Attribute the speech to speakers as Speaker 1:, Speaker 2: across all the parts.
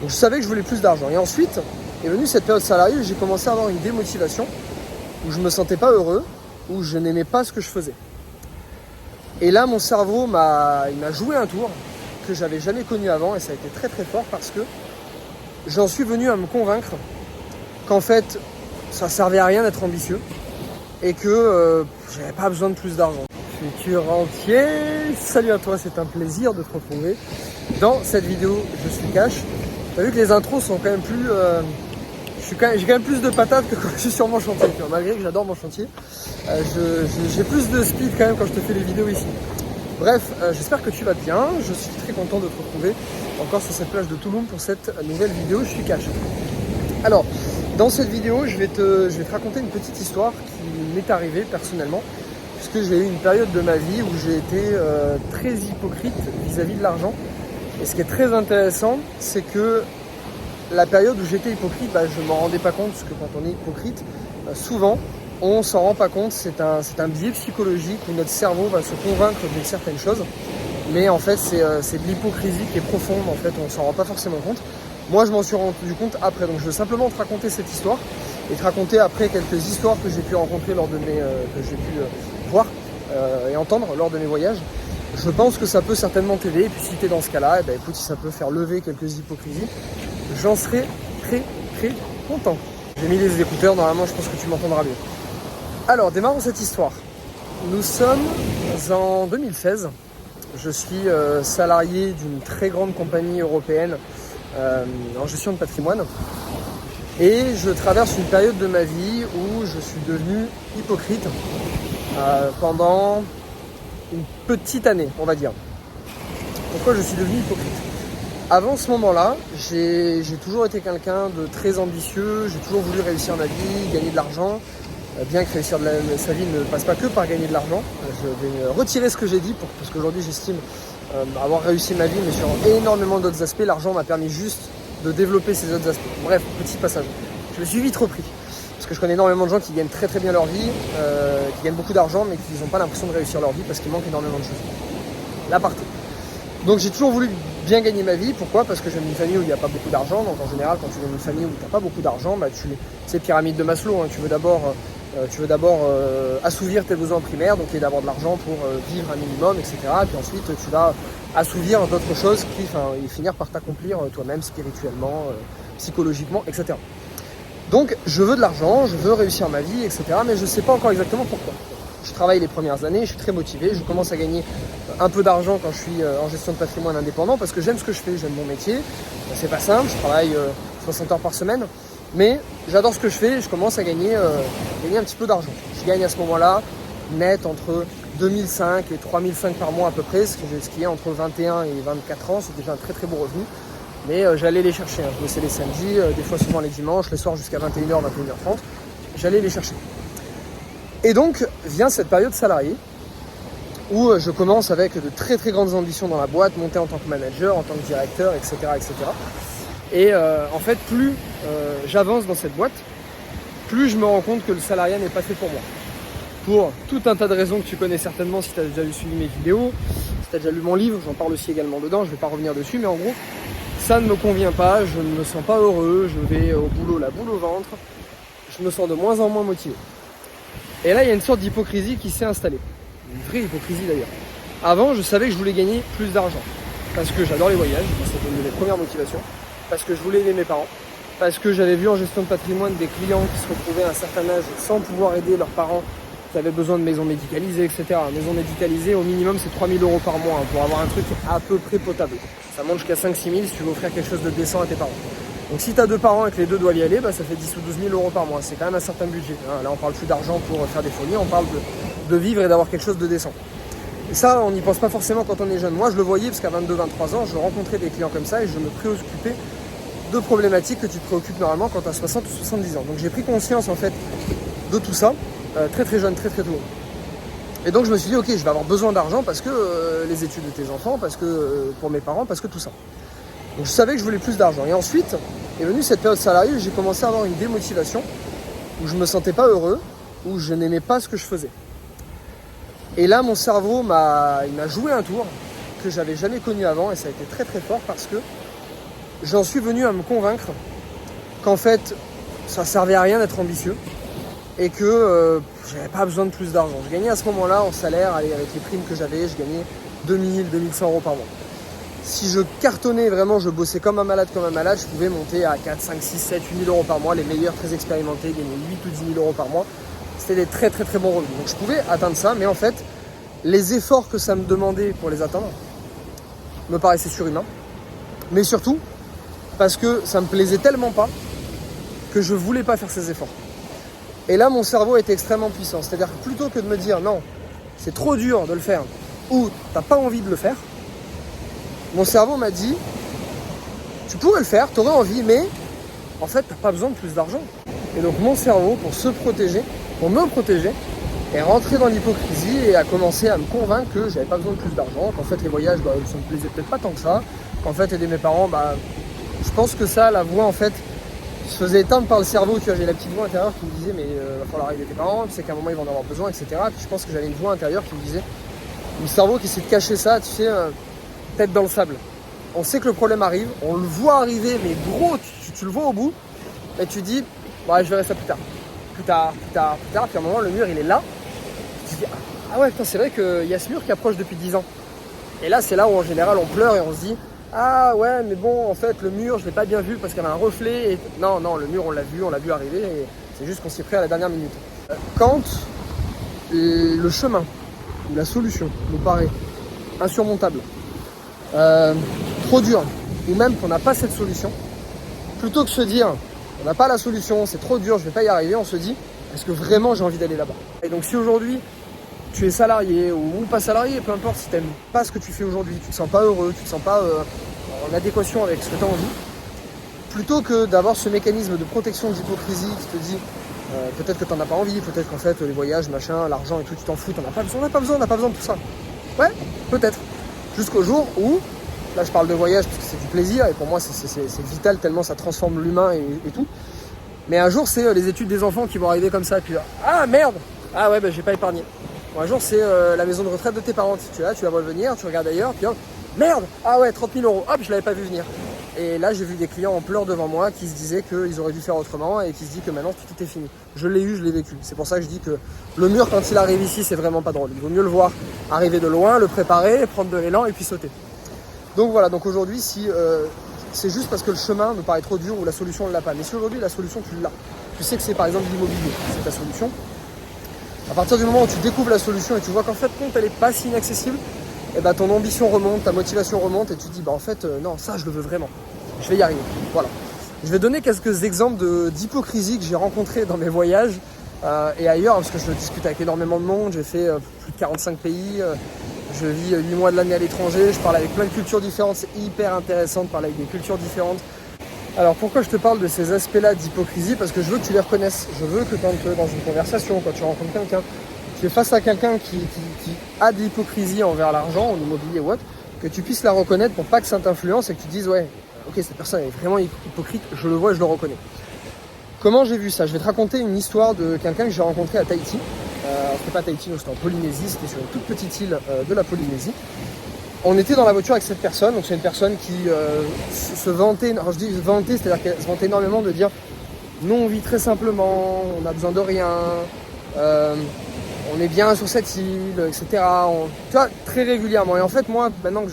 Speaker 1: Donc je savais que je voulais plus d'argent. Et ensuite est venue cette période salariée où j'ai commencé à avoir une démotivation, où je me sentais pas heureux, où je n'aimais pas ce que je faisais. Et là, mon cerveau il m'a joué un tour que j'avais jamais connu avant, et ça a été très très fort parce que j'en suis venu à me convaincre qu'en fait, ça servait à rien d'être ambitieux et que j'avais pas besoin de plus d'argent. Futur rentier, salut à toi, c'est un plaisir de te retrouver dans cette vidéo Je suis cash. T'as vu que les intros sont quand même plus... j'ai quand même plus de patates que quand je suis sur mon chantier. Malgré que j'adore mon chantier, j'ai plus de speed quand même quand je te fais les vidéos ici. Bref, j'espère que tu vas bien. Je suis très content de te retrouver encore sur cette plage de Touloum pour cette nouvelle vidéo Je suis cash. Alors, dans cette vidéo, je vais te raconter une petite histoire qui m'est arrivée personnellement, puisque j'ai eu une période de ma vie où j'ai été très hypocrite vis-à-vis de l'argent. Et ce qui est très intéressant, c'est que la période où j'étais hypocrite, je ne m'en rendais pas compte, parce que quand on est hypocrite, souvent, on s'en rend pas compte. C'est un biais psychologique où notre cerveau va se convaincre d'une certaine chose. Mais en fait, c'est de l'hypocrisie qui est profonde, en fait, on s'en rend pas forcément compte. Moi, je m'en suis rendu compte après, donc je veux simplement te raconter cette histoire et te raconter après quelques histoires que j'ai pu rencontrer lors de que j'ai pu voir et entendre lors de mes voyages. Je pense que ça peut certainement t'aider, et puis si tu es dans ce cas-là, écoute, si ça peut faire lever quelques hypocrisies, j'en serai très très content. J'ai mis les écouteurs, normalement je pense que tu m'entendras mieux. Alors, démarrons cette histoire. Nous sommes en 2016. Je suis salarié d'une très grande compagnie européenne en gestion de patrimoine. Et je traverse une période de ma vie où je suis devenu hypocrite pendant une petite année, on va dire. Pourquoi je suis devenu hypocrite ? Avant ce moment-là, j'ai toujours été quelqu'un de très ambitieux, j'ai toujours voulu réussir ma vie, gagner de l'argent. Bien que réussir sa vie ne passe pas que par gagner de l'argent. Je vais retirer ce que j'ai dit parce qu'aujourd'hui j'estime avoir réussi ma vie, mais sur énormément d'autres aspects. L'argent m'a permis juste de développer ces autres aspects. Bref, petit passage. Je me suis vite repris. Parce que je connais énormément de gens qui gagnent très très bien leur vie, qui gagnent beaucoup d'argent, mais qui n'ont pas l'impression de réussir leur vie parce qu'il manque énormément de choses. L'aparté. Donc j'ai toujours voulu bien gagner ma vie. Pourquoi ? Parce que je viens d'une famille où il n'y a pas beaucoup d'argent. Donc en général, quand tu viens d'une famille où tu n'as pas beaucoup d'argent, c'est pyramide de Maslow. Tu veux d'abord assouvir tes besoins primaires, donc d'avoir de l'argent pour vivre un minimum, etc. Puis ensuite, tu vas assouvir d'autres choses et finir par t'accomplir toi-même spirituellement, psychologiquement, etc. Donc, je veux de l'argent, je veux réussir ma vie, etc. Mais je ne sais pas encore exactement pourquoi. Je travaille les premières années, je suis très motivé, je commence à gagner un peu d'argent quand je suis en gestion de patrimoine indépendant parce que j'aime ce que je fais, j'aime mon métier. C'est pas simple, je travaille 60 heures par semaine. Mais j'adore ce que je fais et je commence à gagner un petit peu d'argent. Je gagne à ce moment-là net entre 2005 et 3005 par mois à peu près, ce qui est entre 21 et 24 ans. C'est déjà un très très beau revenu. Mais j'allais les chercher. Je bossais les samedis, des fois souvent les dimanches, les soirs jusqu'à 21h, 21h30. J'allais les chercher. Et donc vient cette période salariée où je commence avec de très très grandes ambitions dans la boîte, monter en tant que manager, en tant que directeur, etc. etc. Et en fait, plus j'avance dans cette boîte, plus je me rends compte que le salariat n'est pas fait pour moi. Pour tout un tas de raisons que tu connais certainement si tu as déjà suivi mes vidéos, si tu as déjà lu mon livre, j'en parle aussi également dedans, je ne vais pas revenir dessus, mais en gros, ça ne me convient pas, je ne me sens pas heureux, je vais au boulot la boule au ventre, je me sens de moins en moins motivé. Et là, il y a une sorte d'hypocrisie qui s'est installée, une vraie hypocrisie d'ailleurs. Avant, je savais que je voulais gagner plus d'argent, parce que j'adore les voyages, c'était une de mes premières motivations. Parce que je voulais aider mes parents, parce que j'avais vu en gestion de patrimoine des clients qui se retrouvaient à un certain âge sans pouvoir aider leurs parents qui avaient besoin de maisons médicalisées, etc. Maison médicalisée, au minimum, c'est 3 000 € par mois pour avoir un truc à peu près potable. Ça monte jusqu'à 5 000 – 6 000 si tu veux offrir quelque chose de décent à tes parents. Donc si tu as 2 parents et que les 2 doivent y aller, ça fait 10 ou 12 000 € par mois. C'est quand même un certain budget. Là, on parle plus d'argent pour faire des folies, on parle de vivre et d'avoir quelque chose de décent. Et ça, on n'y pense pas forcément quand on est jeune. Moi, je le voyais parce qu'à 22-23 ans, je rencontrais des clients comme ça et je me préoccupais de problématiques que tu te préoccupes normalement quand tu as 60 ou 70 ans. Donc j'ai pris conscience en fait de tout ça, très très jeune, très très tôt. Et donc je me suis dit, ok, je vais avoir besoin d'argent parce que les études de tes enfants, parce que pour mes parents, parce que tout ça. Donc je savais que je voulais plus d'argent. Et ensuite est venue cette période salariée où j'ai commencé à avoir une démotivation, où je me sentais pas heureux, où je n'aimais pas ce que je faisais. Et là, mon cerveau il m'a joué un tour que j'avais jamais connu avant, et ça a été très très fort parce que j'en suis venu à me convaincre qu'en fait, ça servait à rien d'être ambitieux et que j'avais pas besoin de plus d'argent. Je gagnais à ce moment-là en salaire, allez, avec les primes que j'avais, je gagnais 2000, 2100 euros par mois. Si je cartonnais vraiment, je bossais comme un malade, je pouvais monter à 4, 5, 6, 7, 8 000 euros par mois. Les meilleurs, très expérimentés, gagnaient 8 ou 10 000 euros par mois. C'était des très très très bons revenus. Donc je pouvais atteindre ça, mais en fait, les efforts que ça me demandait pour les atteindre me paraissaient surhumains. Mais surtout, parce que ça me plaisait tellement pas que je voulais pas faire ces efforts. Et là, mon cerveau était extrêmement puissant. C'est-à-dire que plutôt que de me dire non, c'est trop dur de le faire, ou t'as pas envie de le faire, mon cerveau m'a dit, tu pourrais le faire, tu aurais envie, mais en fait, tu n'as pas besoin de plus d'argent. Et donc mon cerveau, pour me protéger, est rentré dans l'hypocrisie et a commencé à me convaincre que j'avais pas besoin de plus d'argent, qu'en fait les voyages, ça me plaisait peut-être pas tant que ça, qu'en fait aider mes parents, je pense que ça, la voix en fait, se faisait éteindre par le cerveau. Tu vois, j'ai la petite voix intérieure qui me disait, mais va falloir aider tes parents, tu sais qu'à un moment ils vont en avoir besoin, etc. Puis je pense que j'avais une voix intérieure qui me disait, le cerveau qui essaie de cacher ça, tu sais, tête dans le sable. On sait que le problème arrive, on le voit arriver, mais gros, tu le vois au bout, et tu dis, ouais, je verrai ça plus tard. Puis à un moment, le mur, il est là. Tu te dis, ah ouais, putain, c'est vrai qu'il y a ce mur qui approche depuis 10 ans. Et là, c'est là où, en général, on pleure et on se dit, ah ouais, mais bon, en fait, le mur, je l'ai pas bien vu parce qu'il y avait un reflet. Et... Non, le mur, on l'a vu arriver, et c'est juste qu'on s'y est pris à la dernière minute. Quand le chemin ou la solution nous paraît insurmontable, trop dur, ou même qu'on n'a pas cette solution, plutôt que se dire on n'a pas la solution, c'est trop dur, je vais pas y arriver, on se dit est-ce que vraiment j'ai envie d'aller là-bas. Et donc si aujourd'hui tu es salarié ou pas salarié, peu importe, si tu n'aimes pas ce que tu fais aujourd'hui, tu te sens pas heureux, tu te sens pas en adéquation avec ce que tu as envie, plutôt que d'avoir ce mécanisme de protection d'hypocrisie qui te dit peut-être que tu n'en as pas envie, peut-être qu'en fait les voyages, machin, l'argent et tout, tu t'en fous, on n'a pas besoin de tout ça. Ouais, peut-être. Jusqu'au jour où, là je parle de voyage parce que c'est du plaisir et pour moi c'est vital tellement ça transforme l'humain et tout. Mais un jour c'est les études des enfants qui vont arriver comme ça et puis ah merde, ah ouais j'ai pas épargné. Bon, un jour c'est la maison de retraite de tes parents, tu la vois venir, tu regardes ailleurs, puis merde, ah ouais 30 000 euros, hop je l'avais pas vu venir. Et là j'ai vu des clients en pleurs devant moi qui se disaient qu'ils auraient dû faire autrement et qui se disent que maintenant tout était fini. Je l'ai eu, je l'ai vécu. C'est pour ça que je dis que le mur quand il arrive ici c'est vraiment pas drôle. Il vaut mieux le voir arriver de loin, le préparer, prendre de l'élan et puis sauter. Donc voilà, donc aujourd'hui si c'est juste parce que le chemin me paraît trop dur ou la solution on ne l'a pas. Mais si aujourd'hui la solution tu l'as, tu sais que c'est par exemple l'immobilier, c'est ta solution. À partir du moment où tu découvres la solution et tu vois qu'en fait compte elle est pas si inaccessible, et ben ton ambition remonte, ta motivation remonte et tu te dis en fait non ça je le veux vraiment, je vais y arriver. Voilà. Je vais donner quelques exemples d'hypocrisie que j'ai rencontrées dans mes voyages et ailleurs parce que je discute avec énormément de monde, j'ai fait plus de 45 pays, je vis 8 mois de l'année à l'étranger, je parle avec plein de cultures différentes, c'est hyper intéressant de parler avec des cultures différentes. Alors pourquoi je te parle de ces aspects-là d'hypocrisie? Parce que je veux que tu les reconnaisses, je veux que quand tu es dans une conversation, quand tu rencontres quelqu'un, tu es face à quelqu'un qui a de l'hypocrisie envers l'argent, en immobilier ou autre, que tu puisses la reconnaître pour pas que ça t'influence et que tu te dises ouais, ok cette personne est vraiment hypocrite, je le vois et je le reconnais. Comment j'ai vu ça? Je vais te raconter une histoire de quelqu'un que j'ai rencontré à Tahiti. C'était pas Tahiti, c'était en Polynésie, c'était sur une toute petite île de la Polynésie. On était dans la voiture avec cette personne, donc c'est une personne qui se vantait, alors je dis vanter, c'est-à-dire qu'elle se vantait énormément de dire nous on vit très simplement, on n'a besoin de rien, on est bien sur cette île, etc. Tu vois, très régulièrement. Et en fait moi, maintenant que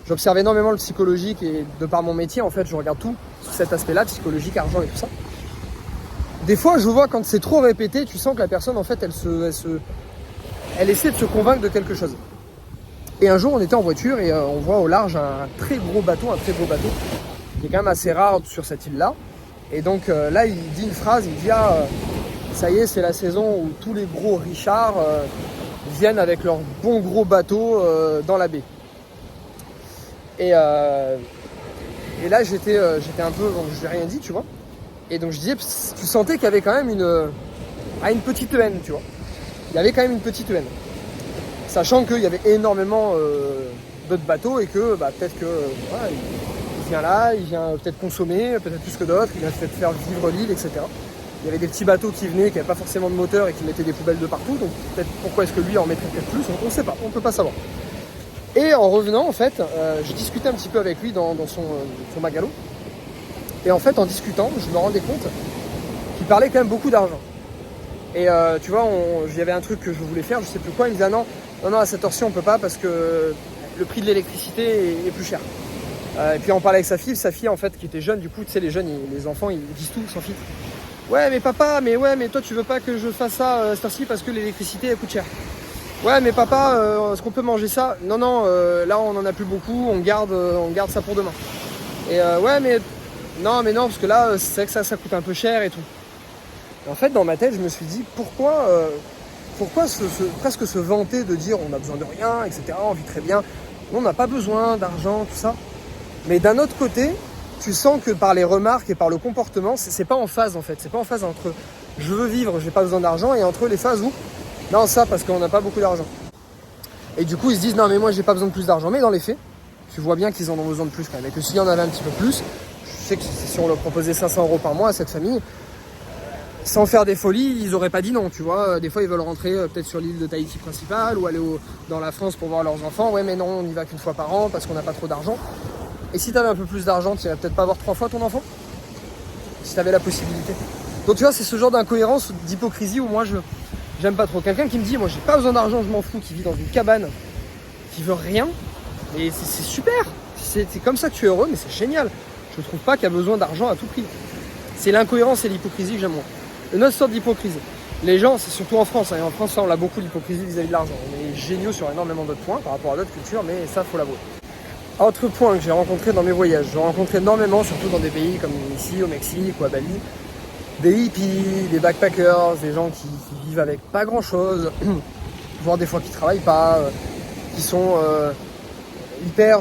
Speaker 1: j'observe énormément le psychologique et de par mon métier, en fait je regarde tout sur cet aspect-là, psychologique, argent et tout ça. Des fois je vois quand c'est trop répété, tu sens que la personne en fait elle essaie de se convaincre de quelque chose. Et un jour, on était en voiture et on voit au large un très beau bateau qui est quand même assez rare sur cette île-là. Et donc là, il dit une phrase, il dit ça y est, c'est la saison où tous les gros richards viennent avec leur bon gros bateau dans la baie. Et là, j'étais un peu, donc je n'ai rien dit, tu vois. Et donc je disais, tu sentais qu'il y avait quand même une petite haine, tu vois. Il y avait quand même une petite haine. Sachant qu'il y avait énormément d'autres bateaux et que peut-être que voilà, il vient là, il vient peut-être consommer, peut-être plus que d'autres, il vient peut-être faire vivre l'île, etc. Il y avait des petits bateaux qui venaient, qui n'avaient pas forcément de moteur et qui mettaient des poubelles de partout, donc peut-être pourquoi est-ce que lui en mettrait peut-être plus, on ne sait pas, on ne peut pas savoir. Et en revenant, en fait, je discutais un petit peu avec lui dans son magalo. Et en fait, en discutant, je me rendais compte qu'il parlait quand même beaucoup d'argent. Et tu vois, il y avait un truc que je voulais faire, je sais plus quoi. Il me disait non, à cette heure-ci, on peut pas parce que le prix de l'électricité est plus cher. Et puis on parlait avec sa fille en fait, qui était jeune. Du coup, tu sais, les jeunes, les enfants, ils disent tout sans filtre. Ouais, mais papa, mais toi, tu veux pas que je fasse ça cette heure-ci parce que l'électricité, elle coûte cher. Ouais, mais papa, est-ce qu'on peut manger ça? Non, là, on en a plus beaucoup, on garde ça pour demain. Et ouais, mais non, parce que là, c'est vrai que ça coûte un peu cher et tout. Et en fait, dans ma tête, je me suis dit, pourquoi presque se vanter de dire on a besoin de rien, etc., on vit très bien, on n'a pas besoin d'argent, tout ça. Mais d'un autre côté, tu sens que par les remarques et par le comportement, c'est pas en phase en fait. C'est pas en phase entre je veux vivre, j'ai pas besoin d'argent, et entre les phases où non, ça parce qu'on n'a pas beaucoup d'argent. Et du coup, ils se disent non, mais moi j'ai pas besoin de plus d'argent. Mais dans les faits, tu vois bien qu'ils en ont besoin de plus quand même. Et que s'il y en avait un petit peu plus, je sais que si on leur proposait 500 € par mois à cette famille, sans faire des folies, ils auraient pas dit non, tu vois. Des fois, ils veulent rentrer peut-être sur l'île de Tahiti principale ou aller dans la France pour voir leurs enfants. Ouais, mais non, on n'y va qu'une fois par an parce qu'on n'a pas trop d'argent. Et si tu avais un peu plus d'argent, tu irais peut-être pas voir 3 fois ton enfant? Si tu avais la possibilité. Donc tu vois, c'est ce genre d'incohérence, d'hypocrisie où moi, j'aime pas trop. Quelqu'un qui me dit, moi, j'ai pas besoin d'argent, je m'en fous, qui vit dans une cabane, qui veut rien, et c'est super. C'est comme ça que tu es heureux, mais c'est génial. Je trouve pas qu'il y a besoin d'argent à tout prix. C'est l'incohérence et l'hypocrisie que j'aime moins. Une autre sorte d'hypocrisie. Les gens, c'est surtout en France, et en France, ça, on a beaucoup l'hypocrisie vis-à-vis de l'argent. On est géniaux sur énormément d'autres points par rapport à d'autres cultures, mais ça, faut l'avouer. Autre point que j'ai rencontré dans mes voyages, j'ai rencontré énormément, surtout dans des pays comme ici, au Mexique ou à Bali, des hippies, des backpackers, des gens qui vivent avec pas grand-chose, voire des fois qui travaillent pas, qui sont hyper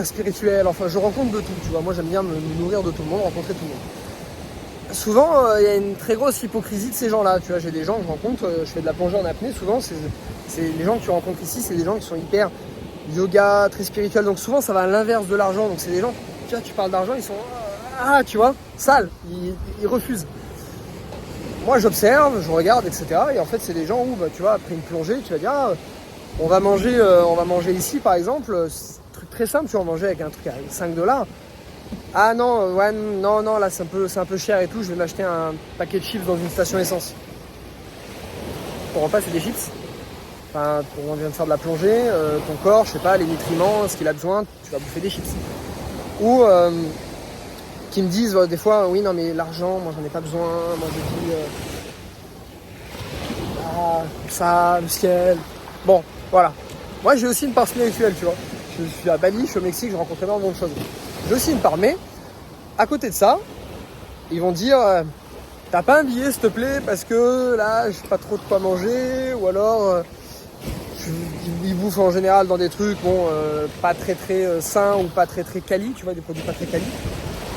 Speaker 1: spirituels. Enfin, je rencontre de tout, tu vois. Moi, j'aime bien me nourrir de tout le monde, rencontrer tout le monde. Souvent, il y a une très grosse hypocrisie de ces gens-là. Tu vois, j'ai des gens que je rencontre, je fais de la plongée en apnée. Souvent, c'est les gens que tu rencontres ici, c'est des gens qui sont hyper yoga, très spirituels. Donc souvent, ça va à l'inverse de l'argent. Donc c'est des gens, tu vois, tu parles d'argent, ils sont tu vois, sales, ils refusent. Moi, j'observe, je regarde, etc. Et en fait, c'est des gens où, tu vois, après une plongée, tu vas dire, on va manger ici, par exemple, un truc très simple, tu vas manger avec un truc à 5 $. Ah non, non, là c'est un peu cher et tout, je vais m'acheter un paquet de chips dans une station essence. Ton repas, c'est des chips. Enfin, on vient de faire de la plongée, ton corps, je sais pas, les nutriments, ce qu'il a besoin, tu vas bouffer des chips. Ou qui me disent des fois, oui, non mais l'argent, moi j'en ai pas besoin, moi je dis ça, le ciel. Bon, voilà. Moi j'ai aussi une part spirituelle, tu vois. Je suis à Bali, je suis au Mexique, je rencontre énormément de choses. J'ai aussi une part, mais à côté de ça, ils vont dire t'as pas un billet s'il te plaît parce que là j'ai pas trop de quoi manger, ou alors ils bouffent en général dans des trucs pas très sains ou pas très quali, tu vois, des produits pas très quali.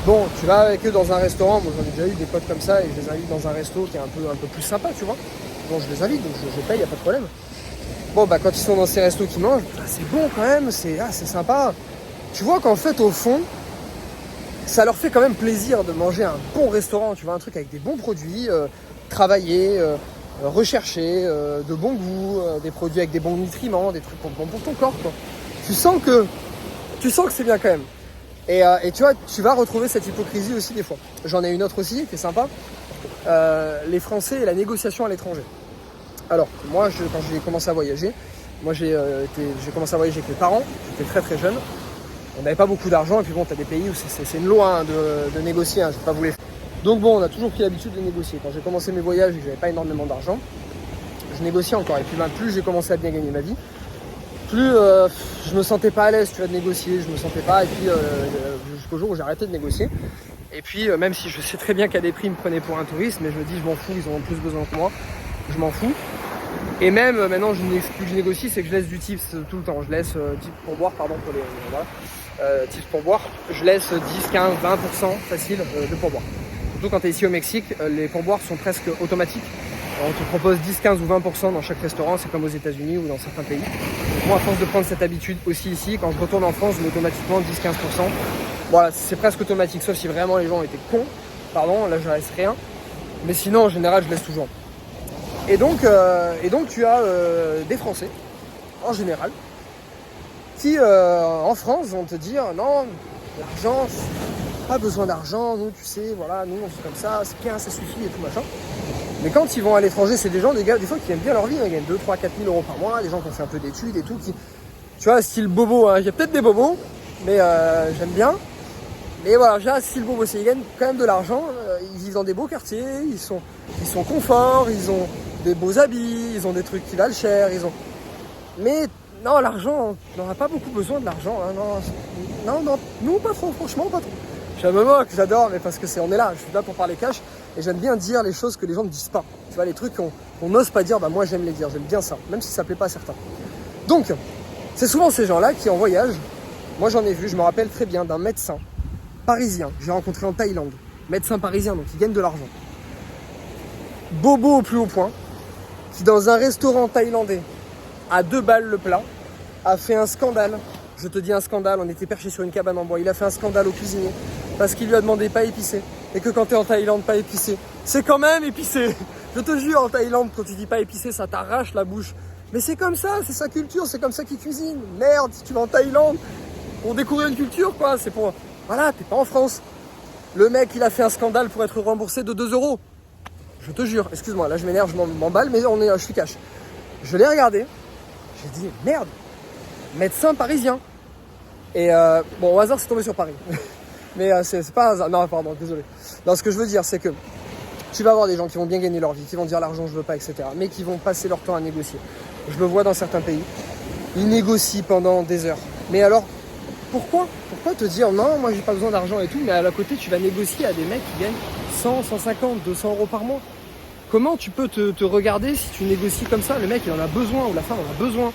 Speaker 1: Bon, tu vas avec eux dans un restaurant, moi j'en ai déjà eu des potes comme ça et je les invite dans un resto qui est un peu plus sympa, tu vois. Bon, je les invite, donc je paye, y a pas de problème. Bon, quand ils sont dans ces restos qui mangent, c'est bon quand même, c'est sympa. Tu vois qu'en fait, au fond, ça leur fait quand même plaisir de manger un bon restaurant, tu vois, un truc avec des bons produits, travaillés, recherchés, de bon goût, des produits avec des bons nutriments, des trucs bons pour ton corps, quoi. Tu sens que c'est bien quand même. Et tu vois, tu vas retrouver cette hypocrisie aussi des fois. J'en ai une autre aussi qui est sympa. Les Français et la négociation à l'étranger. Alors, moi, quand j'ai commencé à voyager, j'ai commencé à voyager avec mes parents. J'étais très jeune. On n'avait pas beaucoup d'argent. Et puis bon, tu as des pays où c'est une loi de négocier. Je vais pas vous les faire. Donc bon, on a toujours pris l'habitude de négocier. Quand j'ai commencé mes voyages et que j'avais pas énormément d'argent, je négociais encore. Et puis plus j'ai commencé à bien gagner ma vie, plus je me sentais pas à l'aise, tu vois, de négocier. Je me sentais pas. Et puis jusqu'au jour où j'ai arrêté de négocier. Et puis même si je sais très bien qu'à des prix ils me prenaient pour un touriste, mais je me dis je m'en fous, ils ont plus besoin que moi. Je m'en fous. Et même maintenant, plus que je négocie, c'est que je laisse du tips tout le temps. Je laisse tips pour boire, pardon, pour les voilà. Tips pour boire. Je laisse 10, 15, 20% facile de pourboire. Surtout quand tu es ici au Mexique, les pourboires sont presque automatiques. On te propose 10, 15 ou 20% dans chaque restaurant, c'est comme aux États-Unis ou dans certains pays. Donc moi, à force de prendre cette habitude aussi ici, quand je retourne en France, je mets automatiquement 10-15%. Voilà, c'est presque automatique, sauf si vraiment les gens étaient cons. Pardon, là je laisse rien. Mais sinon, en général, je laisse toujours. Et donc tu as des Français, en général, qui, en France, vont te dire non, l'argent, pas besoin d'argent, nous, tu sais, voilà, nous, on fait comme ça, c'est bien, ça suffit et tout machin. Mais quand ils vont à l'étranger, c'est des gens, des gars, des fois, qui aiment bien leur vie, hein, ils gagnent 2, 3, 4 000 euros par mois, des gens qui ont fait un peu d'études et tout, qui, tu vois, style bobo, hein. Il y a peut-être des bobos, mais j'aime bien. Mais voilà, j'ai style bobo, ils gagnent quand même de l'argent, ils vivent dans des beaux quartiers, ils sont confort, ils ont des beaux habits, ils ont des trucs qui valent cher, Mais non, l'argent, on n'aura pas beaucoup besoin de l'argent, hein, non, nous pas trop, franchement pas trop. Je me moque, j'adore, mais parce que on est là, je suis là pour parler cash, et j'aime bien dire les choses que les gens ne disent pas. Tu vois, les trucs qu'on n'ose pas dire, bah moi j'aime les dire, j'aime bien ça, même si ça plaît pas à certains. Donc, c'est souvent ces gens-là qui en voyage, moi j'en ai vu, je me rappelle très bien d'un médecin parisien, que j'ai rencontré en Thaïlande, médecin parisien, donc il gagne de l'argent. Bobo au plus haut point, qui dans un restaurant thaïlandais, à 2 balles le plat, a fait un scandale. Je te dis un scandale, on était perché sur une cabane en bois, il a fait un scandale au cuisinier, parce qu'il lui a demandé pas épicé. Et que quand t'es en Thaïlande, pas épicé, c'est quand même épicé. Je te jure, en Thaïlande, quand tu dis pas épicé, ça t'arrache la bouche. Mais c'est comme ça, c'est sa culture, c'est comme ça qu'il cuisine. Merde, si tu vas en Thaïlande, pour découvrir une culture, quoi, c'est pour... Voilà, t'es pas en France. Le mec, il a fait un scandale pour être remboursé de 2 euros. Je te jure, excuse-moi, là je m'énerve, je m'emballe, mais je suis cash. Je l'ai regardé, j'ai dit, merde, médecin parisien. Et bon, au hasard, c'est tombé sur Paris. Mais c'est pas un hasard. Non, pardon, désolé. Non, ce que je veux dire, c'est que tu vas avoir des gens qui vont bien gagner leur vie, qui vont dire l'argent, je veux pas, etc. Mais qui vont passer leur temps à négocier. Je le vois dans certains pays. Ils négocient pendant des heures. Mais alors, pourquoi te dire non, moi j'ai pas besoin d'argent et tout, mais à la côté, tu vas négocier à des mecs qui gagnent 100, 150, 200 euros par mois. Comment tu peux te regarder si tu négocies comme ça? Le mec, il en a besoin, ou la femme en a besoin.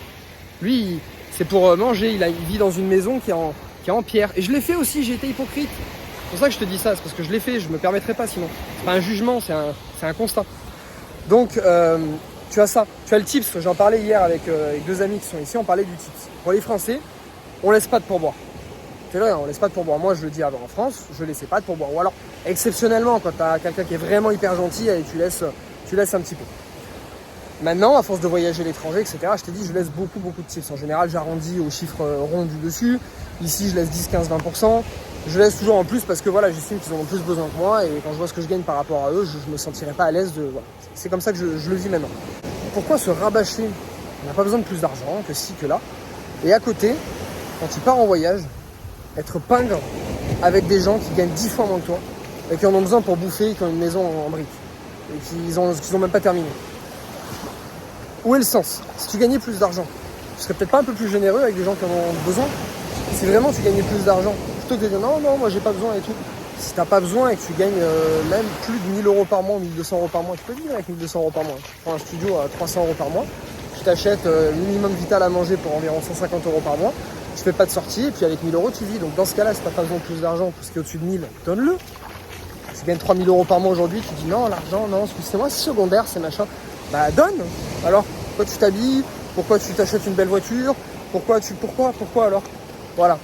Speaker 1: Lui, c'est pour manger, il vit dans une maison qui est en pierre. Et je l'ai fait aussi, j'ai été hypocrite. C'est pour ça que je te dis ça, c'est parce que je l'ai fait, je me permettrai pas sinon. C'est pas un jugement, c'est un constat. Donc, tu as ça. Tu as le tips, j'en parlais hier avec 2 amis qui sont ici, on parlait du tips. Pour les Français, on laisse pas de pourboire. C'est vrai, on laisse pas de pourboire. Moi, je le dis avant en France, je laissais pas de pourboire. Ou alors, exceptionnellement, quand tu as quelqu'un qui est vraiment hyper gentil, et tu laisses un petit peu. Maintenant, à force de voyager à l'étranger, etc., je t'ai dit, je laisse beaucoup de tips. En général, j'arrondis au chiffre rond du dessus. Ici, je laisse 10, 15, 20%. Je laisse toujours en plus parce que voilà, j'estime qu'ils en ont plus besoin que moi. Et quand je vois ce que je gagne par rapport à eux, je me sentirais pas à l'aise de... Voilà. C'est comme ça que je le vis maintenant. Pourquoi se rabâcher? On n'a pas besoin de plus d'argent, que ci, que là. Et à côté, quand tu pars en voyage, être pingre avec des gens qui gagnent 10 fois moins que toi et qui en ont besoin pour bouffer, qui ont une maison en briques et qu'ils ont même pas terminé. Où est le sens? Si tu gagnais plus d'argent, tu serais peut-être pas un peu plus généreux avec des gens qui en ont besoin? Si vraiment tu gagnais plus d'argent, plutôt que de dire non, moi j'ai pas besoin et tout. Si t'as pas besoin et que tu gagnes même plus de 1000 euros par mois, 1200 euros par mois, tu peux vivre avec 1200 euros par mois. Tu prends un studio à 300 euros par mois, tu t'achètes minimum vital à manger pour environ 150 euros par mois, tu fais pas de sortie et puis avec 1000 euros tu vis. Donc dans ce cas-là, si t'as pas besoin de plus d'argent, tout ce qui est au-dessus de 1000, donne-le. Si tu gagnes 3000 euros par mois aujourd'hui, tu dis non, l'argent, non, c'est moi, c'est secondaire, c'est machin. Bah donne. Alors, pourquoi tu t'habilles? Pourquoi tu t'achètes une belle voiture? Pourquoi alors? Voilà.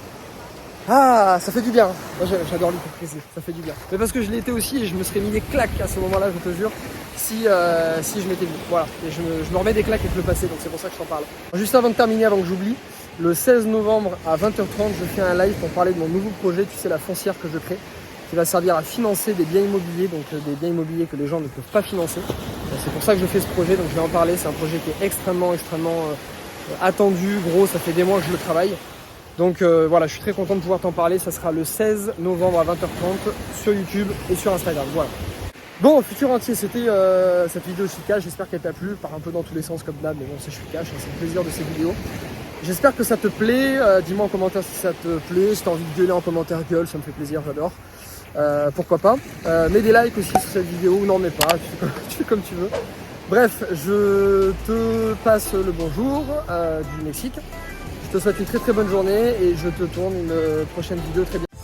Speaker 1: Ah, ça fait du bien. Moi j'adore l'hypocrisie, ça fait du bien. Mais parce que je l'ai été aussi et je me serais mis des claques à ce moment-là, je te jure, si je m'étais mis. Voilà. Et je me remets des claques avec le passé, donc c'est pour ça que je t'en parle. Juste avant de terminer, avant que j'oublie, le 16 novembre à 20h30, je fais un live pour parler de mon nouveau projet, tu sais, la foncière que je crée, qui va servir à financer des biens immobiliers, donc des biens immobiliers que les gens ne peuvent pas financer. C'est pour ça que je fais ce projet, donc je vais en parler. C'est un projet qui est extrêmement attendu, gros, ça fait des mois que je le travaille. Donc voilà, je suis très content de pouvoir t'en parler. Ça sera le 16 novembre à 20h30 sur YouTube et sur Instagram. Voilà. Bon, futur entier, c'était cette vidéo chica. J'espère qu'elle t'a plu. Part un peu dans tous les sens comme d'hab, mais bon, c'est chica, c'est le plaisir de ces vidéos. J'espère que ça te plaît. Dis-moi en commentaire si ça te plaît. Si t'as envie de gueuler en commentaire, gueule, ça me fait plaisir, j'adore. Pourquoi pas. Mets des likes aussi sur cette vidéo ou n'en mets pas, tu fais comme tu veux. Bref, je te passe le bonjour du Mexique. Je te souhaite une très bonne journée et je te tourne une prochaine vidéo très bientôt.